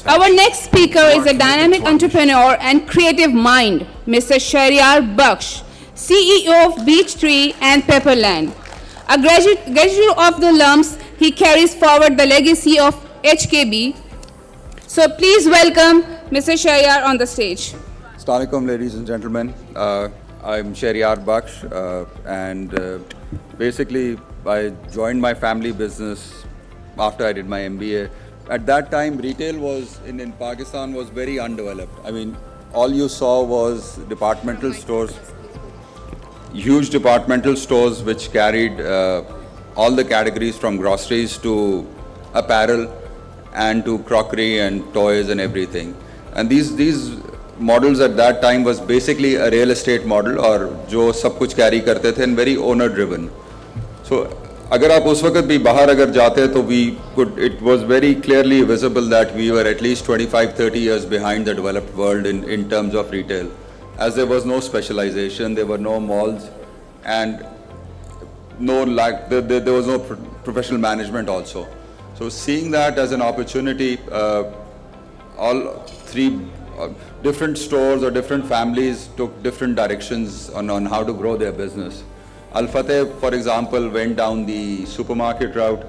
Our next speaker is a dynamic entrepreneur and creative mind, Mr. Shehryar Buksh, CEO of Beechtree and Pepperland. A graduate of the LUMS, he carries forward the legacy of HKB. So please welcome Mr. Shehryar on the stage. Assalamu alaikum, ladies and gentlemen. I'm Shehryar Buksh, and basically I joined my family business after I did my MBA. At that time, retail was in Pakistan was very undeveloped. I mean, all you saw was departmental stores, huge departmental stores which carried all the categories from groceries to apparel and to crockery and toys and everything. And these models at that time was basically a real estate model और जो सब कुछ carry करते थे and very owner driven. So अगर आप उस वक्त भी बाहर अगर जाते तो it was very clearly visible that we were at least 25-30 years behind the developed world in terms of retail, as there was no specialization, there were no malls, and there was no professional management also. So seeing that as an opportunity, all three different stores or different families took different directions on how to grow their business. Al-Fateh, for example, went down the supermarket route.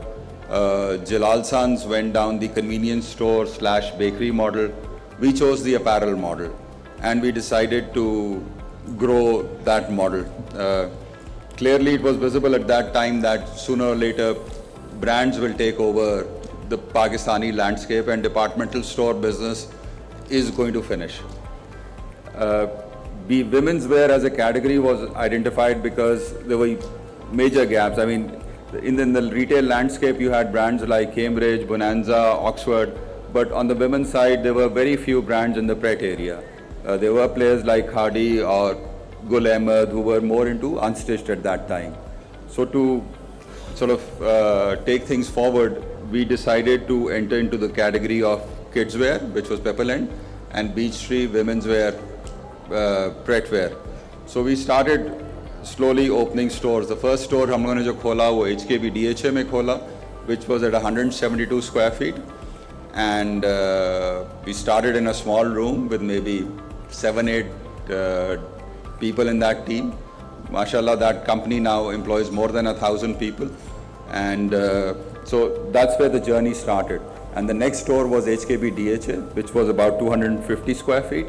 Jalal Sons went down the convenience store / bakery model. We chose the apparel model, and we decided to grow that model. Clearly, it was visible at that time that sooner or later, brands will take over the Pakistani landscape, and departmental store business is going to finish. The women's wear as a category was identified because there were major gaps. I mean, in the retail landscape, you had brands like Cambridge, Bonanza, Oxford, but on the women's side, there were very few brands in the Pret area. There were players like Hardy or Gul Ahmed who were more into unstitched at that time. So to sort of take things forward, we decided to enter into the category of kids wear, which was Pepperland, and Beechtree women's wear, Pret wear. So we started slowly opening stores. The first store हम लोगों ने जो खोला वो HKB DHA में खोला, which was at 172 square feet, and we started in a small room with maybe 7-8 people in that team. Mashallah, that company now employs more than 1,000 people, and so that's where the journey started. And the next store was HKB DHA, which was about 250 square feet.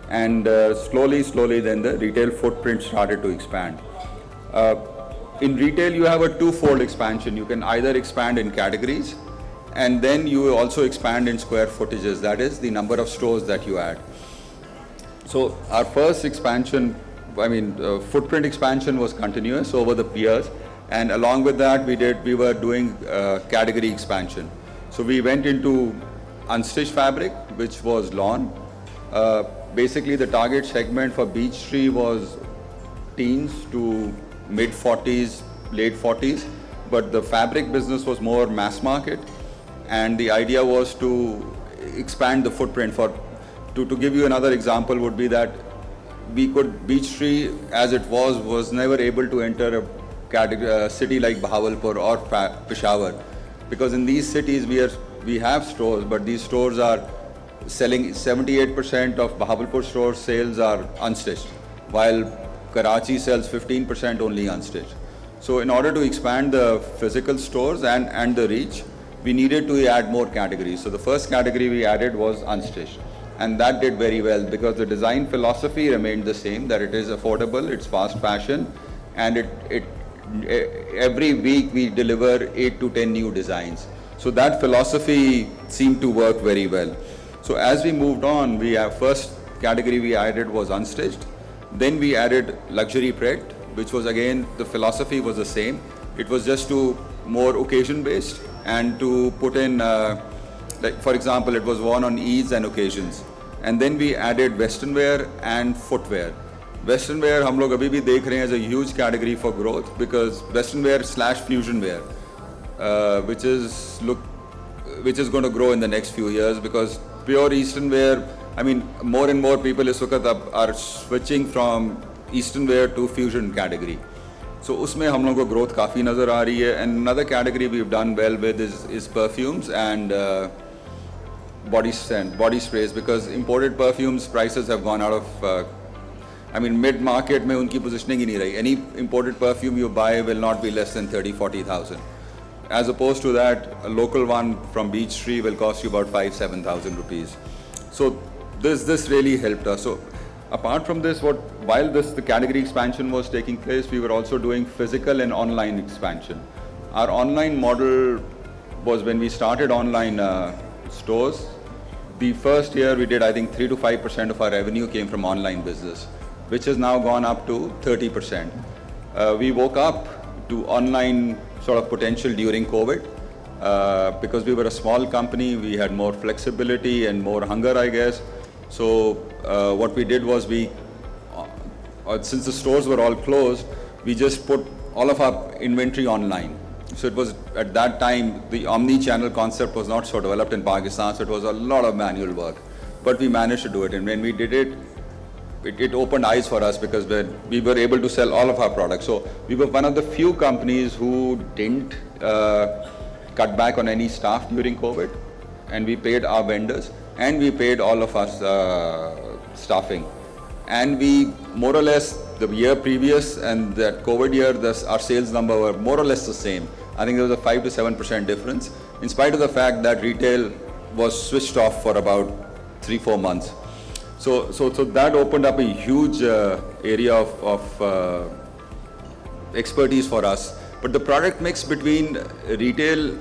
And slowly then the retail footprint started to expand. In retail, you have a twofold expansion. You can either expand in categories, and then you also expand in square footages, that is the number of stores that you add. So our first expansion, footprint expansion was continuous over the years, and along with that we were doing category expansion. So we went into unstitched fabric, which was lawn. Basically, the target segment for Beechtree was teens to mid-40s, late 40s, but the fabric business was more mass market, and the idea was to expand the footprint. To give you another example would be that Beechtree, as it was never able to enter a city like Bahawalpur or Peshawar, because in these cities we have stores, but these stores are selling 78% of Bahawalpur store sales are unstitched, while Karachi sells 15% only unstitched. So in order to expand the physical stores and the reach, we needed to add more categories. So the first category we added was unstitched, and that did very well because the design philosophy remained the same, that it is affordable, it's fast fashion, and every week we deliver 8 to 10 new designs. So that philosophy seemed to work very well. So as we moved on, first category we added was unstitched. Then we added luxury Pret, which was again, the philosophy was the same. It was just to more occasion based and to put in, like for example, it was worn on Eids and occasions. And then we added western wear and footwear. Western wear हम लोग अभी भी देख रहे हैं as a huge category for growth because western wear / fusion wear, which is going to grow in the next few years because pure Eastern wear, more and more people इस वक्त are switching from Eastern wear to fusion category. So उसमें हम लोगों को growth काफ़ी नज़र आ रही है. And another category we've done well with is perfumes and body scent, body sprays, because imported perfumes prices have gone out of. I mean, mid-market में उनकी positioning ही नहीं रही. Any imported perfume you buy will not be less than 30-40,000. As opposed to that, a local one from Beechtree will cost you about 5,000-7,000 rupees. So this really helped us. So apart from this, while the category expansion was taking place, we were also doing physical and online expansion. Our online model was, when we started online stores, the first year we did, I think, 3 to 5% of our revenue came from online business, which has now gone up to 30%. We woke up to online sort of potential during COVID because we were a small company. We had more flexibility and more hunger, I guess. So what we did was since the stores were all closed, we just put all of our inventory online. So it was, at that time, the omni-channel concept was not so developed in Pakistan, so it was a lot of manual work. But we managed to do it, and when we did it, it opened eyes for us, because we were able to sell all of our products. So we were one of the few companies who didn't cut back on any staff during COVID, and we paid our vendors, and we paid all of our staffing. And we, more or less, the year previous and that COVID year, our sales number were more or less the same. I think there was a 5 to 7% difference, in spite of the fact that retail was switched off for about 3-4 months. So that opened up a huge area of expertise for us. But the product mix between retail,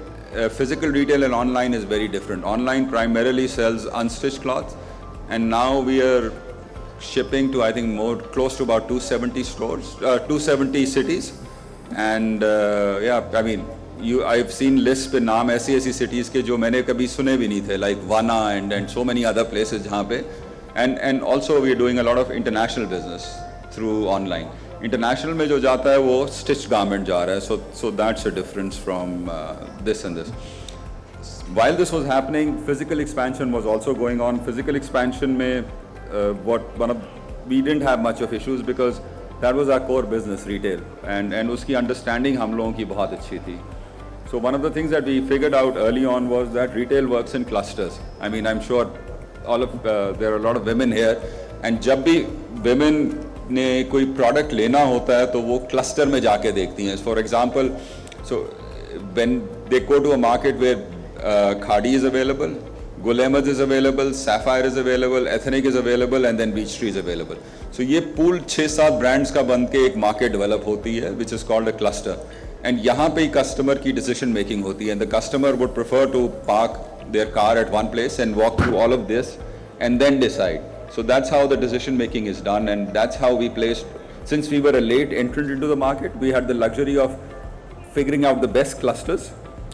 physical retail and online is very different. Online primarily sells unstitched cloths, and now we are shipping to, I think, close to about 270 stores, 270 cities. And yeah, I mean, I've seen lists पे नाम ऐसी cities के जो मैंने कभी सुने भी नहीं थे, like Vanna and so many other places जहाँ पे. And also we are doing a lot of international business through online. International में जो जाता है वो stitched garment जा रहा है. So that's a difference from this and this. While this was happening, physical expansion was also going on. Physical expansion में we didn't have much of issues, because that was our core business, retail, and उसकी understanding हम लोगों की बहुत अच्छी थी. So one of the things that we figured out early on was that retail works in clusters. I mean, I'm sure there are a lot of women here, and जब भी women ने कोई product लेना होता है तो वो cluster में जाके देखती हैं. For example, so when they go to a market where Khadi is available, Gul Ahmad is available, Sapphire is available, Ethnic is available, and then Beechtree is available. So ये pool 6-7 brands का बन के एक market develop होती है, which is called a cluster. And यहाँ पे ही customer की decision making होती है, and the customer would prefer to park their car at one place and walk through all of this and then decide. So that's how the decision making is done, and that's how we placed. Since we were a late entrant into the market, we had the luxury of figuring out the best clusters.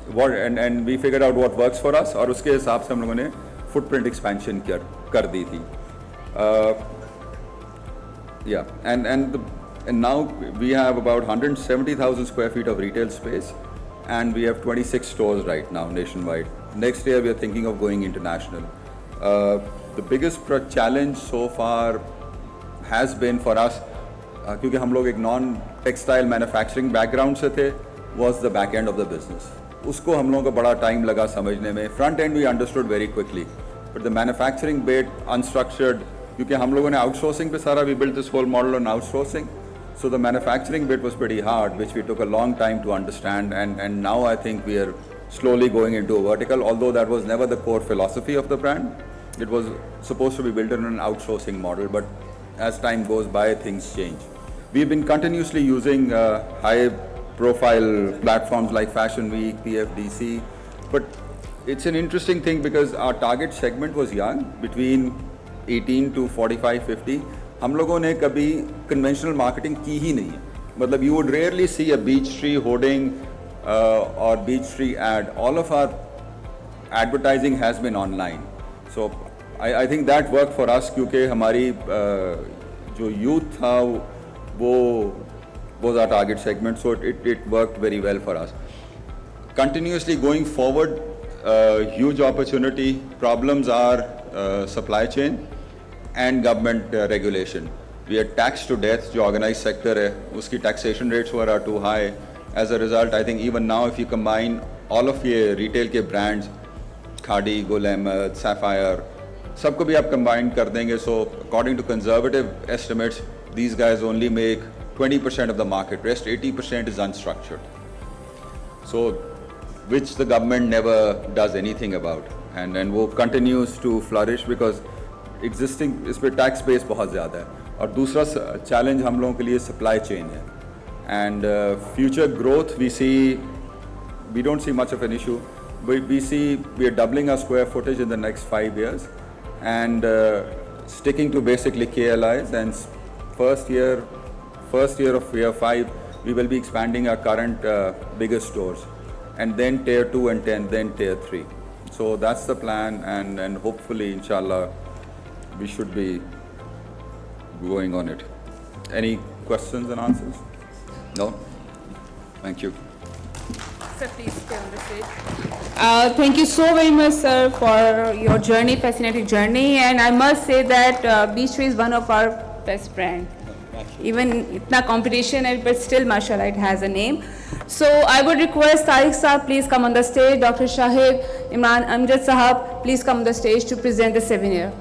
And we figured out what works for us, और उसके हिसाब से हम लोगों ने footprint expansion कर दी थी. Yeah, and now we have about 170,000 square feet of retail space, and we have 26 stores right now nationwide. Next year we are thinking of going international. The biggest challenge so far has been for us, क्योंकि हम लोग एक non-textile manufacturing background से थे, was the back end of the business. उसको हम लोगों को बड़ा टाइम लगा समझने में. Front end we understood very quickly, but the manufacturing bit, unstructured, क्योंकि हम लोगों ने outsourcing पे सारा, we built this whole model on outsourcing. So the manufacturing bit was pretty hard, which we took a long time to understand, and now I think we are slowly going into a vertical, although that was never the core philosophy of the brand. It was supposed to be built on an outsourcing model, but as time goes by, things change. We've been continuously using high-profile platforms like Fashion Week, PFDC, but it's an interesting thing because our target segment was young, between 18 to 45, 50. हम लोगों ने कभी conventional marketing की ही नहीं है. मतलब you would rarely see a Beechtree hoarding or Beechtree ad. All of our advertising has been online. So I think that worked for us, क्योंकि हमारी जो youth था वो was our target segment, so it worked very well for us. Continuously going forward, huge opportunity. Problems are supply chain and government regulation. We are taxed to death. जो organized sector है, उसकी taxation rates are too high. As a result, I think even now, if you combine all of your retail के brands, Khadi, Gul Ahmed, Sapphire, सबको भी आप combine कर देंगे. So according to conservative estimates, these guys only make 20% of the market. Rest 80% is unstructured. So which the government never does anything about, and वो continues to flourish because existing इस पे tax base बहुत ज़्यादा है. और दूसरा challenge हम लोगों के लिए supply chain है. And future growth we don't see much of an issue. We see we are doubling our square footage in the next 5 years, and sticking to basically KLIs. And first year of year 5, we will be expanding our current biggest stores, and then tier 2 and 10, then tier 3. So that's the plan, and hopefully, inshallah, we should be going on it. Any questions and answers? No? Thank you. Sir, please stay on the stage. Thank you so very much, sir, for your journey, fascinating journey. And I must say that Beechtree is one of our best brands. Even itna competition hai, but still, mashallah, it has a name. So I would request Tariq Sahab, please come on the stage. Dr. Shahid, Imran Amjad Sahab, please come on the stage to present the souvenir.